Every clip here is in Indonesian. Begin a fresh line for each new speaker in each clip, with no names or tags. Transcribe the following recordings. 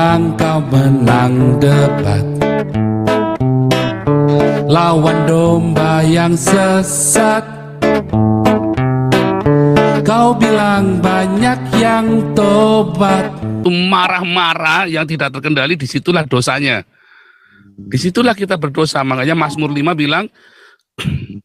bilang kau menang debat, lawan domba yang sesat. Kau bilang banyak yang tobat. Marah-marah yang tidak terkendali, disitulah dosanya. Disitulah kita berdosa. Makanya Mazmur 5 bilang,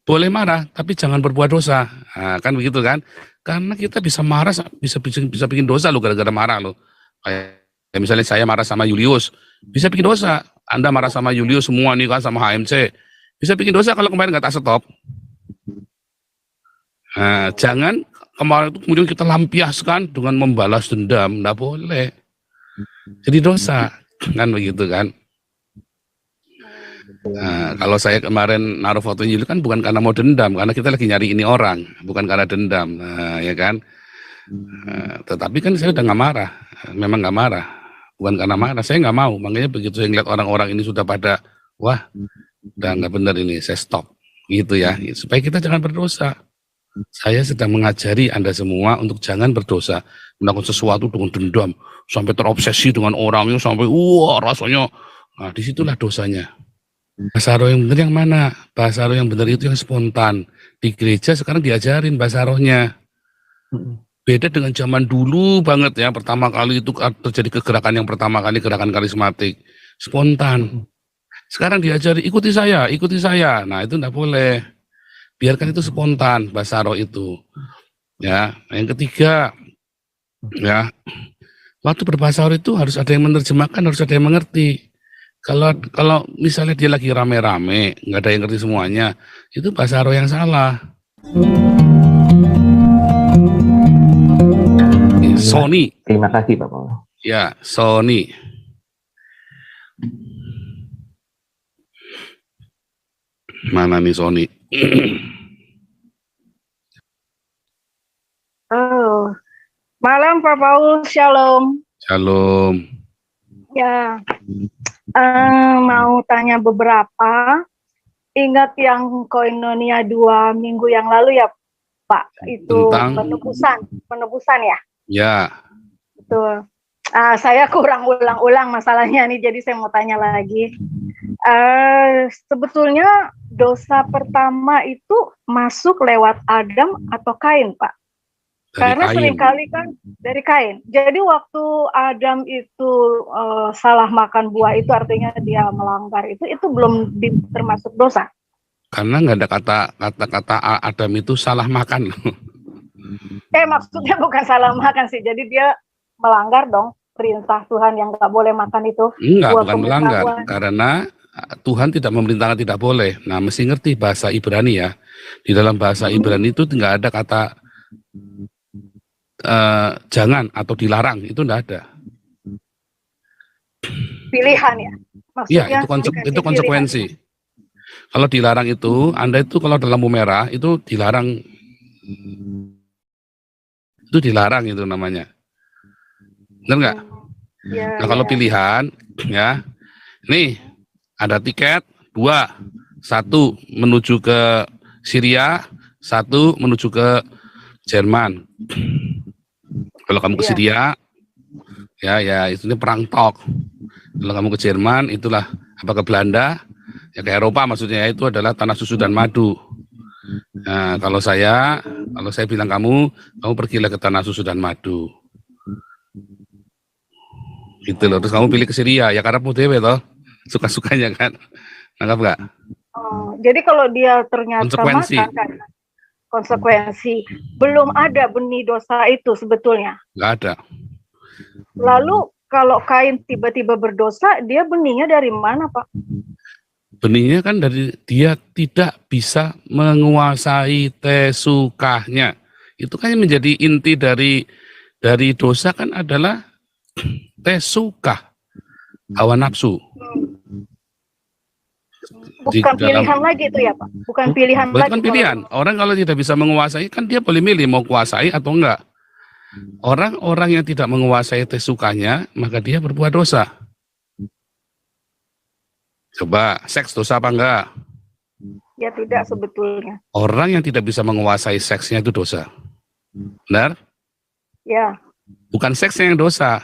boleh marah, tapi jangan berbuat dosa. Nah, kan begitu kan? Karena kita bisa marah, bisa bikin dosa loh gara-gara marah loh. Kayak misalnya saya marah sama Julius, bisa bikin dosa. Anda marah sama Julius semua nih kan, sama HMC, bisa bikin dosa kalau kemarin nggak tak stop. Nah, jangan kemarin itu kemudian kita lampiaskan dengan membalas dendam, nggak boleh. Jadi dosa, kan begitu kan? Nah, kalau saya kemarin naruh fotonya Julius kan bukan karena mau dendam, karena kita lagi nyari ini orang, bukan karena dendam, nah, ya kan? Tetapi kan saya udah nggak marah, memang nggak marah, bukan karena marah, saya nggak mau. Makanya begitu saya ngeliat orang-orang ini sudah pada, wah, udah nggak benar ini, saya stop, gitu ya, supaya kita jangan berdosa. Saya sedang mengajari Anda semua untuk jangan berdosa, melakukan sesuatu dengan dendam, sampai terobsesi dengan orangnya, sampai wah rasanya, nah disitulah dosanya. Bahasa roh yang benar yang mana? Bahasa roh yang benar itu yang spontan. Di gereja sekarang diajarin bahasa rohnya. Beda dengan zaman dulu banget ya, pertama kali itu terjadi kegerakan yang pertama kali, gerakan karismatik. Spontan. Sekarang diajari, ikuti saya, ikuti saya. Nah itu enggak boleh. Biarkan itu spontan, bahasa roh itu. Ya, yang ketiga, ya, waktu berbahasa roh itu harus ada yang menerjemahkan, harus ada yang mengerti. Kalau misalnya dia lagi rame-rame, nggak ada yang ngerti semuanya, itu bahasa roh yang salah. Sony.
Terima kasih Pak Paul.
Ya, Sony. Mana nih Sony?
Oh, malam Pak Paul, shalom.
Shalom.
Ya, mau tanya beberapa. Ingat yang Koinonia 2 minggu yang lalu ya Pak, itu
tentang
penebusan ya?
Ya.
Betul. Saya kurang ulang-ulang masalahnya nih, jadi saya mau tanya lagi. Sebetulnya dosa pertama itu masuk lewat Adam atau Kain, Pak? Karena seringkali kan dari Kain. Jadi waktu Adam itu salah makan buah itu, artinya dia melanggar itu belum termasuk dosa.
Karena nggak ada kata-kata Adam itu salah makan.
Maksudnya bukan salah makan sih. Jadi dia melanggar dong perintah Tuhan yang nggak boleh makan itu.
Enggak, bukan melanggar. Karena Tuhan tidak memerintahkan tidak boleh. Nah, mesti ngerti bahasa Ibrani ya. Di dalam bahasa Ibrani itu nggak ada kata jangan atau dilarang, itu enggak ada.
Pilihan ya?
Iya, itu konsekuensi. Pilihan. Kalau dilarang itu, Anda itu kalau dalam lampu merah, itu dilarang. Itu dilarang itu namanya. Benar nggak?
Ya,
nah, kalau pilihan, ya, nih, ada tiket, 2. 1 menuju ke Syria, 1 menuju ke Jerman. Kalau kamu ke Syria, ya itu perang tok. Kalau kamu ke Jerman, itulah ke Belanda, ya ke Eropa maksudnya, itu adalah tanah susu dan madu. Nah, kalau saya bilang kamu pergilah ke tanah susu dan madu. Gitu loh. Terus kamu pilih ke Syria, ya karena dewe toh, suka-sukanya kan. Nangkap nggak?
Jadi kalau dia ternyata konsekuensi, belum ada benih dosa itu sebetulnya.
Nggak ada.
Lalu kalau Kain tiba-tiba berdosa, dia benihnya dari mana, Pak?
Benihnya kan dari dia tidak bisa menguasai tesukahnya. Itu kan menjadi inti dari dosa kan adalah tesukah, hawa nafsu.
Bukan pilihan lagi itu ya Pak? Bukan pilihan lagi.
Bukan pilihan. Orang kalau tidak bisa menguasai kan dia boleh milih mau kuasai atau enggak. Orang-orang yang tidak menguasai tesukahnya maka dia berbuat dosa. Coba, seks dosa apa enggak?
Ya tidak sebetulnya.
Orang yang tidak bisa menguasai seksnya itu dosa. Benar?
Ya.
Bukan seksnya yang dosa.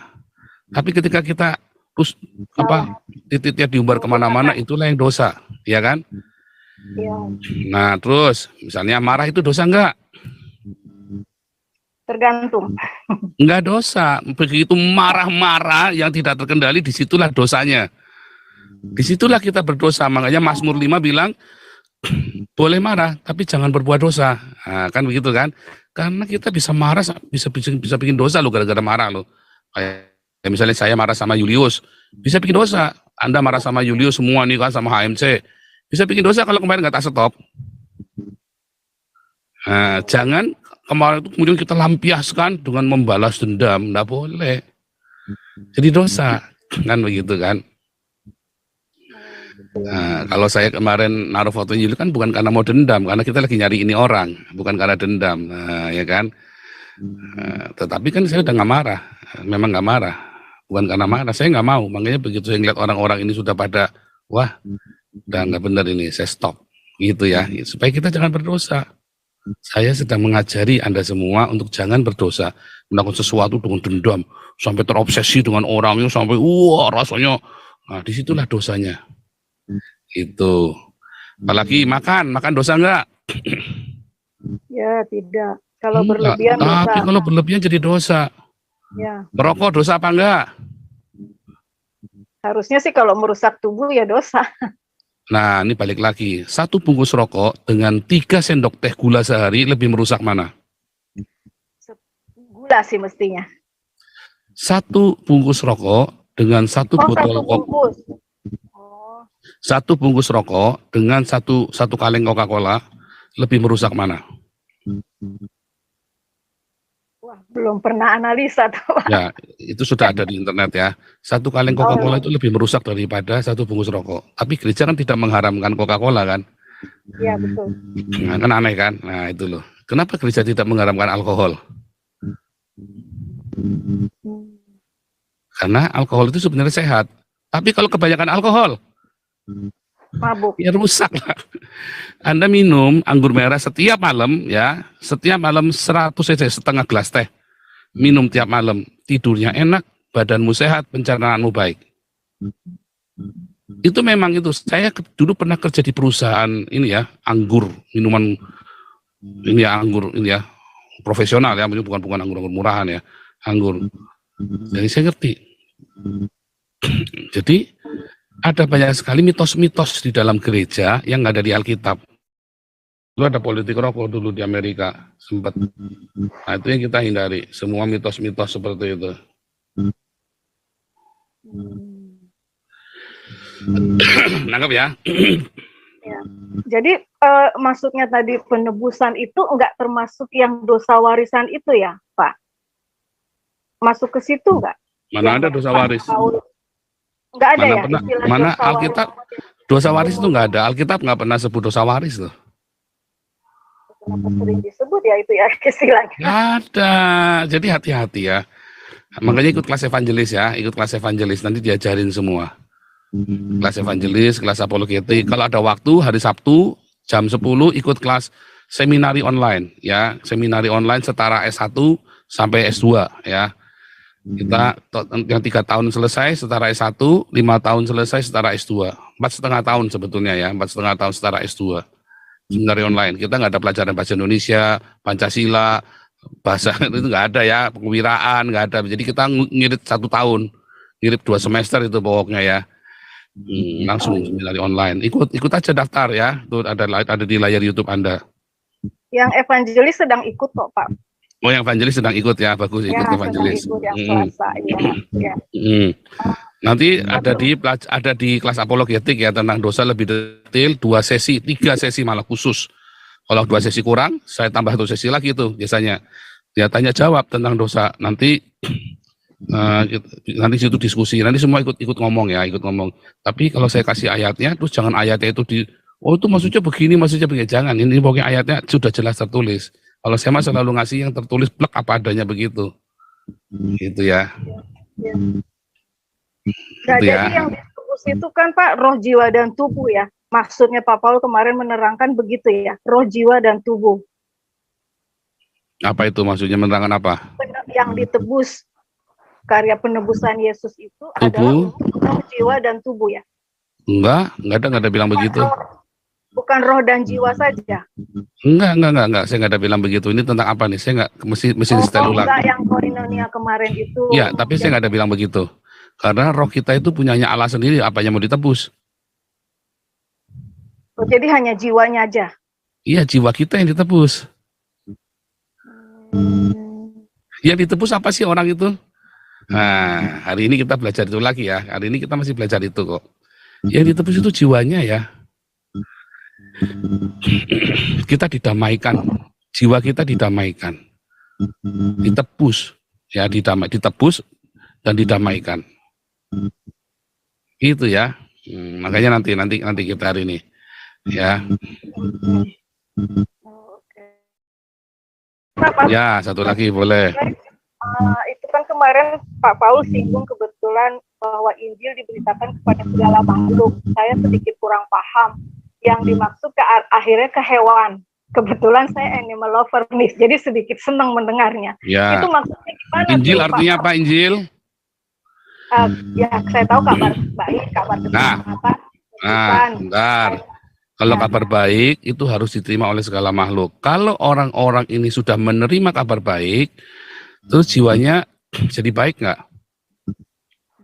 Tapi ketika kita terus apa titiknya diumbar kemana-mana, itulah yang dosa, ya kan?
Ya.
Nah terus misalnya marah itu dosa enggak?
Tergantung.
Enggak dosa. Begitu marah-marah yang tidak terkendali, disitulah dosanya. Disitulah kita berdosa. Makanya Mazmur 5 bilang boleh marah tapi jangan berbuat dosa. Nah, kan begitu kan? Karena kita bisa marah, bisa bikin dosa lo gara-gara marah lo. Kayak misalnya saya marah sama Julius, bisa bikin dosa. Anda marah sama Julius semua nih kan, sama HMC, bisa bikin dosa kalau kemarin nggak tak stop. Nah, jangan kemarin itu kemudian kita lampiaskan dengan membalas dendam, nggak boleh. Jadi dosa, kan begitu kan? Nah, kalau saya kemarin naruh fotonya Yuli kan bukan karena mau dendam, karena kita lagi nyari ini orang, bukan karena dendam, nah, ya kan? Tetapi kan saya udah nggak marah, memang nggak marah, bukan karena marah, saya nggak mau. Makanya begitu saya ngeliat orang-orang ini sudah pada, wah, udah nggak benar ini, saya stop, gitu ya, supaya kita jangan berdosa. Saya sedang mengajari Anda semua untuk jangan berdosa, melakukan sesuatu dengan dendam, sampai terobsesi dengan orangnya, sampai wah rasanya, nah disitulah dosanya. Itu. Apalagi makan dosa enggak?
Ya, tidak. Kalau berlebihan dosa.
Tapi kalau berlebihan jadi dosa.
Ya.
Merokok dosa apa enggak?
Harusnya sih kalau merusak tubuh ya dosa.
Nah, ini balik lagi. 1 bungkus rokok dengan 3 sendok teh gula sehari lebih merusak mana?
Gula sih mestinya.
1 bungkus rokok dengan 1 botol rokok. 1 bungkus rokok dengan satu kaleng Coca-Cola lebih merusak mana?
Wah, belum pernah analisa tuh.
Ya, itu sudah ada di internet ya. 1 kaleng Coca-Cola itu lebih merusak daripada 1 bungkus rokok. Tapi gereja kan tidak mengharamkan Coca-Cola kan?
Iya, betul.
Nah, kan aneh kan? Nah, itu loh. Kenapa gereja tidak mengharamkan alkohol? Karena alkohol itu sebenarnya sehat. Tapi kalau kebanyakan alkohol,
mabuk.
Ya rusak lah. Anda minum anggur merah setiap malam ya, setiap malam 100 cc, setengah gelas teh. Minum tiap malam, tidurnya enak, badanmu sehat, pencernaanmu baik. Itu memang itu. Saya dulu pernah kerja di perusahaan ini ya, anggur, minuman ini ya, anggur ini ya, profesional ya, bukan anggur murahan ya, anggur. Jadi saya ngerti. Jadi ada banyak sekali mitos-mitos di dalam gereja yang nggak ada di Alkitab. Itu ada politik rokok dulu di Amerika sempat. Nah itu yang kita hindari. Semua mitos-mitos seperti itu. Nangkep ya?
Ya. Jadi maksudnya tadi penebusan itu enggak termasuk yang dosa warisan itu ya, Pak? Masuk ke situ enggak?
Mana ada dosa waris?
Enggak ada
mana
ya?
Pernah, mana Alkitab dosa waris itu enggak ada. Alkitab enggak pernah sebut dosa waris loh.
Kenapa sering disebut ya itu ya istilahnya?
Enggak ada. Jadi hati-hati ya. Makanya ikut kelas evangelis ya, ikut kelas evangelis nanti diajarin semua. Kelas evangelis, kelas apologetik. Kalau ada waktu hari Sabtu jam 10 ikut kelas seminari online ya, seminari online setara S1 sampai S2 ya. Kita yang 3 tahun selesai setara S1, 5 tahun selesai setara S2, 4,5 tahun sebetulnya ya, 4,5 tahun setara S2. Seminari online, kita nggak ada pelajaran bahasa Indonesia, Pancasila, bahasa itu nggak ada ya, kewiraan nggak ada. Jadi kita ngirit 1 tahun, ngirit 2 semester itu pokoknya ya. Langsung seminari online. Ikut aja daftar ya, itu ada di layar YouTube Anda.
Yang evangelis sedang ikut kok Pak.
Oh, yang evangelis sedang ikut ya, bagus ikut
ya,
evangelis.
Ikut yang Selasa, ya.
Nanti ada di kelas apologetik ya tentang dosa lebih detail, 2 sesi, 3 sesi malah khusus. Kalau 2 sesi kurang, saya tambah 1 sesi lagi tuh biasanya. Dia tanya jawab tentang dosa. Nanti situ diskusi. Nanti semua ikut ngomong ya, ikut ngomong. Tapi kalau saya kasih ayatnya, terus jangan ayatnya itu itu maksudnya begini, jangan. Ini pokoknya ayatnya sudah jelas tertulis. Kalau saya mah selalu ngasih yang tertulis plek apa adanya begitu. Gitu ya.
Nah, jadi yang ditebus itu kan Pak roh, jiwa, dan tubuh ya. Maksudnya Pak Paul kemarin menerangkan begitu ya, roh, jiwa, dan tubuh.
Apa itu maksudnya, menerangkan apa?
Yang ditebus. karya penebusan Yesus itu
Tubuh?
adalah untuk roh, jiwa, dan tubuh ya?
Enggak ada bilang begitu.
Bukan roh dan jiwa saja?
Enggak. Saya nggak ada bilang begitu. Ini tentang apa nih? Saya nggak mesti setel ulang.
Enggak, yang koinonia kemarin itu.
Iya, tapi saya nggak ada bilang begitu. Karena roh kita itu punyanya Allah sendiri, apa yang mau ditebus.
Jadi hanya jiwanya aja?
Iya, jiwa kita yang ditebus. Yang ditebus apa sih orang itu? Nah, hari ini kita belajar itu lagi ya. Hari ini kita masih belajar itu kok. Yang ditebus itu jiwanya ya. Kita didamaikan. Jiwa kita didamaikan. Ditebus. Ya, ditebus dan didamaikan. Itu ya. Makanya nanti kita hari ini. Ya. Ya, satu lagi boleh.
Itu kan kemarin Pak Paul singgung kebetulan bahwa Injil diberitakan kepada segala makhluk. Saya sedikit kurang paham. Yang dimaksud akhirnya ke hewan. Kebetulan saya animal lover nih, jadi sedikit senang mendengarnya.
Ya.
Itu maksudnya gimana?
Injil
tuh,
artinya apa Injil?
Ya, saya tahu kabar baik, kabar tentang apa?
Bentar. Kalau kabar baik itu harus diterima oleh segala makhluk. Kalau orang-orang ini sudah menerima kabar baik, terus jiwanya jadi baik nggak?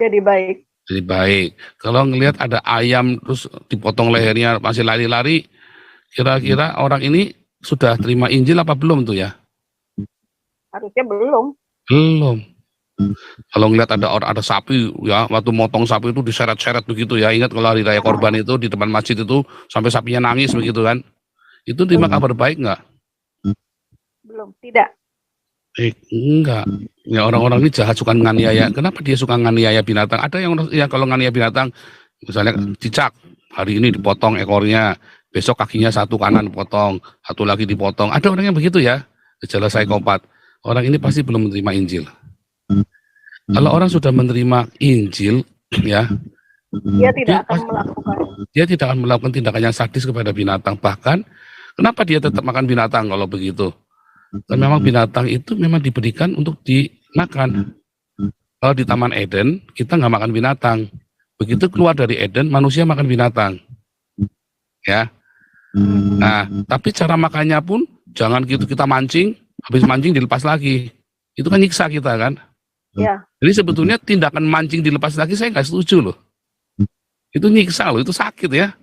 Jadi baik.
Jadi baik. Kalau ngelihat ada ayam terus dipotong lehernya masih lari-lari, kira-kira orang ini sudah terima Injil apa belum tuh ya?
Harusnya belum.
Belum. Kalau ngelihat ada sapi ya, waktu motong sapi itu diseret-seret begitu ya. Ingat kalau hari raya korban itu di depan masjid itu sampai sapinya nangis begitu kan? Itu terima kabar baik nggak?
Belum, tidak.
Enggak. Ya orang-orang ini jahat, suka nganiaya. Kenapa dia suka nganiaya binatang? Ada yang kalau nganiaya binatang, misalnya cicak, hari ini dipotong ekornya, besok kakinya satu kanan dipotong, satu lagi dipotong. Ada orang yang begitu ya, gejala psikopat. Orang ini pasti belum menerima Injil. Kalau orang sudah menerima Injil, ya,
dia tidak akan
melakukan tindakan yang sadis kepada binatang. Bahkan, kenapa dia tetap makan binatang kalau begitu? Dan memang binatang itu memang diberikan untuk dimakan. Kalau di Taman Eden, kita nggak makan binatang. Begitu keluar dari Eden, manusia makan binatang. Ya. Nah, tapi cara makannya pun, jangan gitu kita mancing, habis mancing dilepas lagi. Itu kan nyiksa kita kan?
Ya.
Jadi sebetulnya tindakan mancing dilepas lagi saya nggak setuju loh. Itu nyiksa loh, itu sakit ya.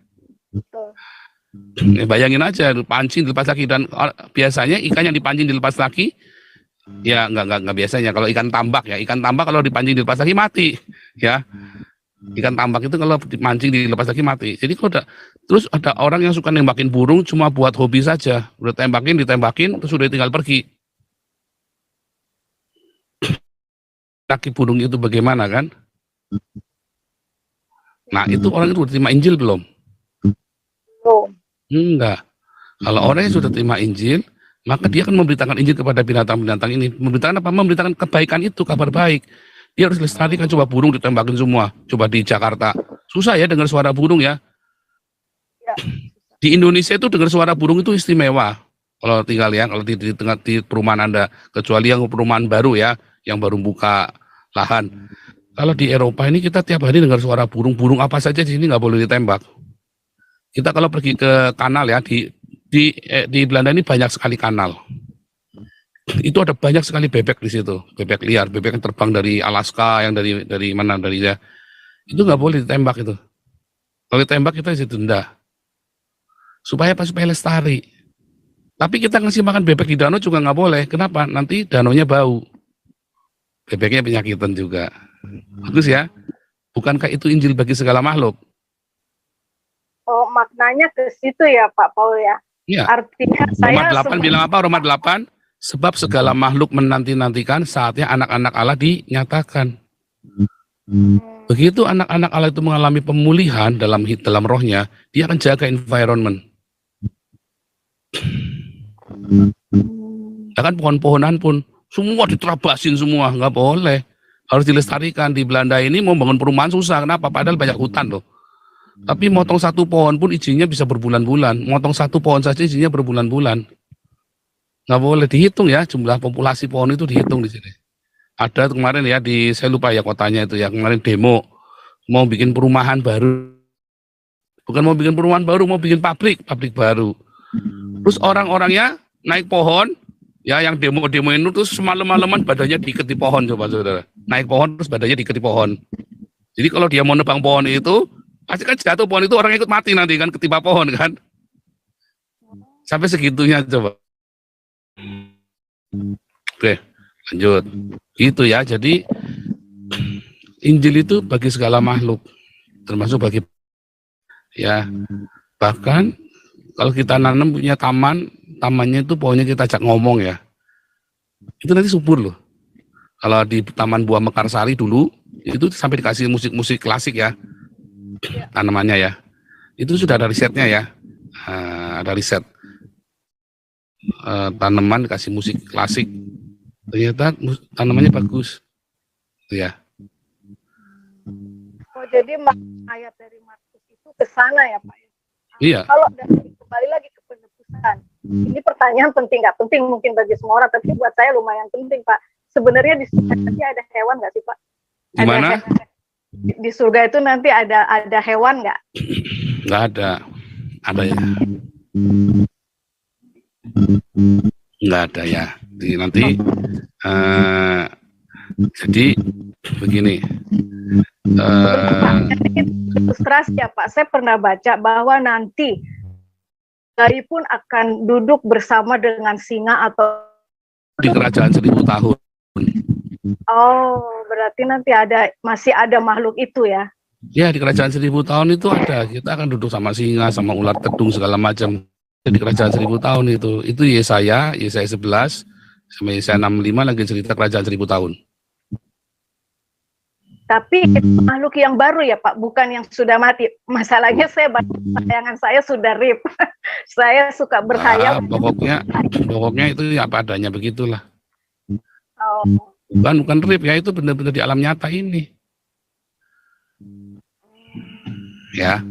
Bayangin aja, pancing dilepas lagi, dan biasanya ikan yang dipancing dilepas lagi, ya nggak biasanya. Kalau ikan tambak kalau dipancing dilepas lagi mati, ya. Ikan tambak itu kalau dipancing dilepas lagi mati. Jadi terus ada orang yang suka nembakin burung cuma buat hobi saja, udah ditembakin, terus udah tinggal pergi. Kaki burung itu bagaimana kan? Nah itu orang itu udah terima Injil belum?
Belum.
Enggak. Kalau orang yang sudah terima Injil, maka dia akan memberitakan Injil kepada binatang-binatang ini. Memberitakan apa? Memberitakan kebaikan itu, kabar baik. Dia harus lestarikan. Coba burung ditembakin semua. Coba di Jakarta. Susah ya dengar suara burung ya. Di Indonesia itu dengar suara burung itu istimewa. Kalau tinggal ya, kalau di perumahan Anda. Kecuali yang perumahan baru ya, yang baru buka lahan. Kalau di Eropa ini kita tiap hari dengar suara burung apa saja di sini nggak boleh ditembak. Kita kalau pergi ke kanal ya, di Belanda ini banyak sekali kanal. Itu ada banyak sekali bebek di situ, bebek liar, bebek yang terbang dari Alaska, yang dari mana dari ya. Itu nggak boleh ditembak itu. Kalau ditembak kita bisa denda. Supaya lestari. Tapi kita ngasih makan bebek di danau juga nggak boleh. Kenapa? Nanti danaunya bau. Bebeknya penyakitan juga. Bagus ya. Bukankah itu Injil bagi segala makhluk?
Oh, maknanya ke situ ya Pak Paul ya.
Iya.
Artinya
Roma 8 bilang apa? Roma 8, sebab segala makhluk menanti-nantikan saatnya anak-anak Allah dinyatakan. Begitu anak-anak Allah itu mengalami pemulihan dalam rohnya, dia akan jaga environment. Ya kan pohon-pohonan pun semua diterabasin semua, nggak boleh. Harus dilestarikan. Di Belanda ini mau bangun perumahan susah, kenapa? Padahal banyak hutan loh. Tapi motong satu pohon pun izinnya bisa berbulan-bulan. Motong satu pohon saja izinnya berbulan-bulan. Nggak boleh dihitung ya, jumlah populasi pohon itu dihitung di sini. Ada kemarin ya saya lupa ya kotanya itu ya, kemarin demo mau bikin perumahan baru. Bukan mau bikin perumahan baru, mau bikin pabrik baru. Terus orang-orangnya naik pohon, ya yang demo-demo itu terus semalam-malaman badannya diikat di pohon, coba saudara. Naik pohon terus badannya diikat di pohon. Jadi kalau dia mau nebang pohon itu, pasti kan jatuh pohon itu orang ikut mati nanti kan, ketimpa pohon kan. Sampai segitunya coba. Oke, lanjut. Itu ya, jadi Injil itu bagi segala makhluk, termasuk bagi ya. Bahkan kalau kita nanam punya tamannya itu pohonnya kita ajak ngomong ya. Itu nanti subur loh. Kalau di Taman Buah Mekarsari dulu, itu sampai dikasih musik-musik klasik ya, tanamannya ya. Itu sudah ada risetnya ya, ada riset. Tanaman dikasih musik klasik, ternyata tanamannya bagus. Itu ya.
Oh, jadi ayat dari Markus itu ke sana ya Pak?
Iya.
Kalau kembali lagi ke penebusan, ini pertanyaan penting nggak penting mungkin bagi semua orang, tapi buat saya lumayan penting Pak. Sebenarnya di surga nanti ada hewan nggak sih Pak?
Gimana?
Di surga itu nanti ada hewan nggak?
Nggak ada. Ada ya? Nggak ada ya. Nanti jadi begini.
Ilustrasi ya Pak, saya pernah baca bahwa nanti dari pun akan duduk bersama dengan singa atau
di kerajaan 1000 tahun.
Oh, berarti nanti masih ada makhluk itu ya?
Ya, di kerajaan 1000 tahun itu ada. Kita akan duduk sama singa, sama ular tedung segala macam. Di kerajaan 1000 tahun itu Yesaya 11 sama Yesaya 65 lagi cerita kerajaan 1000 tahun.
Tapi makhluk yang baru ya Pak, bukan yang sudah mati. Masalahnya bayangan saya sudah rip. Saya suka berhayal.
Pokoknya itu ya apa adanya begitulah.
Oh.
Bukan rip ya, itu benar-benar di alam nyata ini. Ya.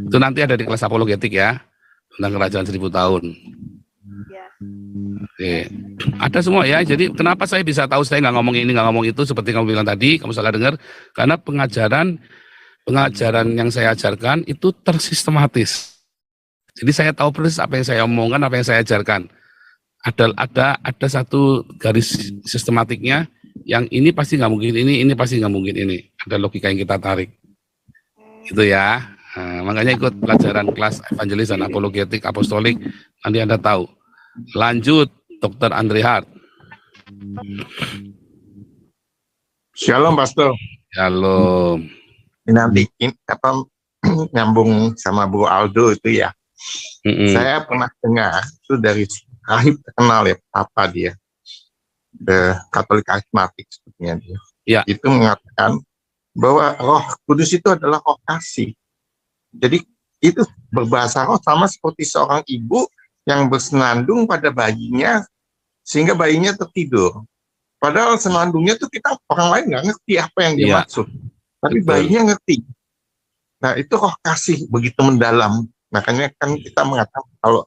Itu nanti ada di kelas apologetik ya, tentang kerajaan 1000 tahun. Oke. Ada semua ya, jadi kenapa saya bisa tahu saya nggak ngomong ini, nggak ngomong itu, seperti kamu bilang tadi, kamu salah dengar, karena pengajaran yang saya ajarkan itu tersistematis. Jadi saya tahu persis apa yang saya omongkan, apa yang saya ajarkan. Ada satu garis sistematiknya, yang ini pasti nggak mungkin ini pasti nggak mungkin ini. Ada logika yang kita tarik. Gitu ya. Nah, makanya ikut pelajaran kelas evangelis dan apologetik apostolik, nanti Anda tahu. Lanjut, Dr. Andre Hart.
Shalom, Pastor.
Shalom.
Ini nanti nyambung sama Bu Aldo itu ya. Saya pernah dengar itu dari rahib terkenal ya, apa dia, Katolik karismatik sebetulnya dia.
Ya.
Itu mengatakan bahwa Roh Kudus itu adalah roh kasih. Jadi itu berbahasa roh sama seperti seorang ibu yang bersenandung pada bayinya sehingga bayinya tertidur. Padahal senandungnya tuh kita orang lain nggak ngerti apa yang dia maksud, tapi bayinya ngerti. Nah itu roh kasih begitu mendalam. Makanya kan kita mengatakan kalau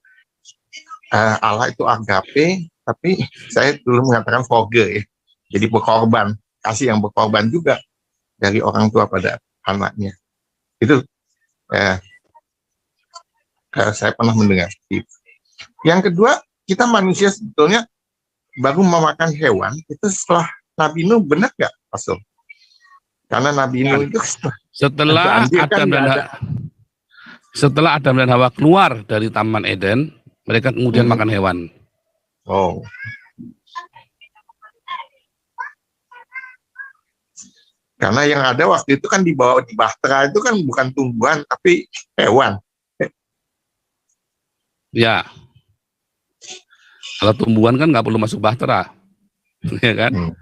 Allah itu agape, tapi saya dulu mengatakan foge ya. Jadi berkorban, kasih yang berkorban juga dari orang tua pada anaknya. Itu saya pernah mendengar. Yang kedua, kita manusia sebetulnya baru memakan hewan itu setelah Nabi Nuh, benar nggak, Pastor? Karena Nabi Nuh itu
setelah Adam dan Hawa keluar dari Taman Eden, mereka kemudian makan hewan.
Oh. Karena yang ada waktu itu kan dibawa di Bahtera itu kan bukan tumbuhan tapi hewan.
Ya. Kalau tumbuhan kan nggak perlu masuk Bahtera, ya kan?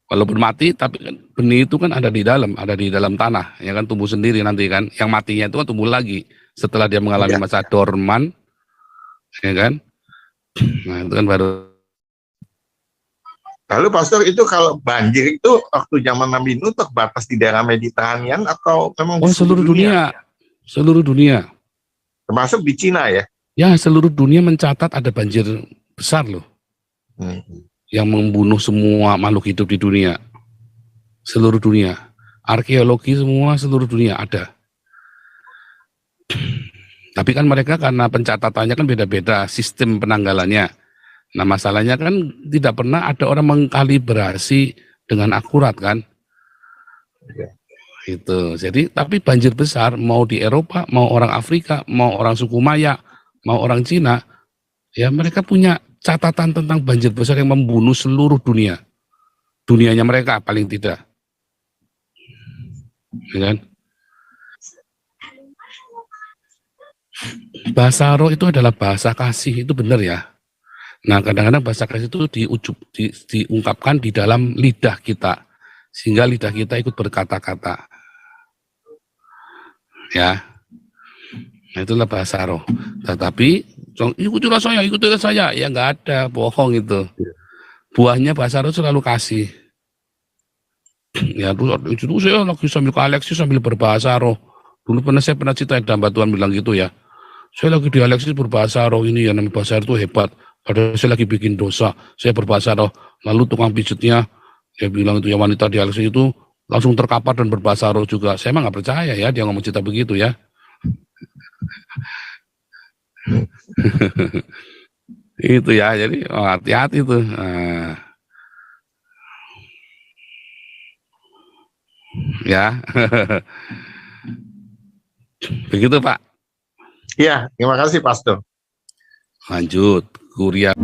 Walaupun mati, tapi benih itu kan ada di dalam tanah, ya kan, tumbuh sendiri nanti kan. Yang matinya itu kan tumbuh lagi setelah dia mengalami masa dorman, ya kan? Nah itu kan baru.
Lalu Pastor, itu kalau banjir itu waktu zaman Nabi Nuh terbatas di daerah Mediterranean atau memang di
seluruh dunia? Seluruh dunia.
Termasuk di Cina ya?
Ya, seluruh dunia mencatat ada banjir besar loh. yang membunuh semua makhluk hidup di dunia, seluruh dunia. Arkeologi semua seluruh dunia ada. Tapi kan mereka karena pencatatannya kan beda-beda, sistem penanggalannya. Nah masalahnya kan tidak pernah ada orang mengkalibrasi dengan akurat kan. Itu. Jadi tapi banjir besar mau di Eropa, mau orang Afrika, mau orang suku Maya, mau orang Cina, ya mereka punya catatan tentang banjir besar yang membunuh seluruh dunia. Dunianya mereka paling tidak. Ya kan? Bahasa roh itu adalah bahasa kasih, itu benar ya. Nah kadang-kadang bahasa kasih itu diungkapkan di dalam lidah kita, sehingga lidah kita ikut berkata-kata. Ya, nah, itulah bahasa roh. Tetapi ikutilah saya, ya nggak ada, bohong itu. Buahnya bahasa roh selalu kasih. Ya, itu saya lagi sambil ke Alexis sambil berbahasa roh. Dulu saya pernah cerita dalam Tuhan bilang gitu ya. Saya lagi di Alexis berbahasa roh ini ya, namanya bahasa roh itu hebat. Padahal saya lagi bikin dosa, saya berbahasa roh. Lalu tukang pijatnya, dia bilang itu ya wanita di Alexis itu langsung terkapar dan berbahasa roh juga. Saya emang nggak percaya ya dia ngomong cerita begitu ya. Itu ya, jadi hati-hati tuh. Ya, begitu Pak.
Ya, terima kasih Pastor.
Lanjut, Kuria.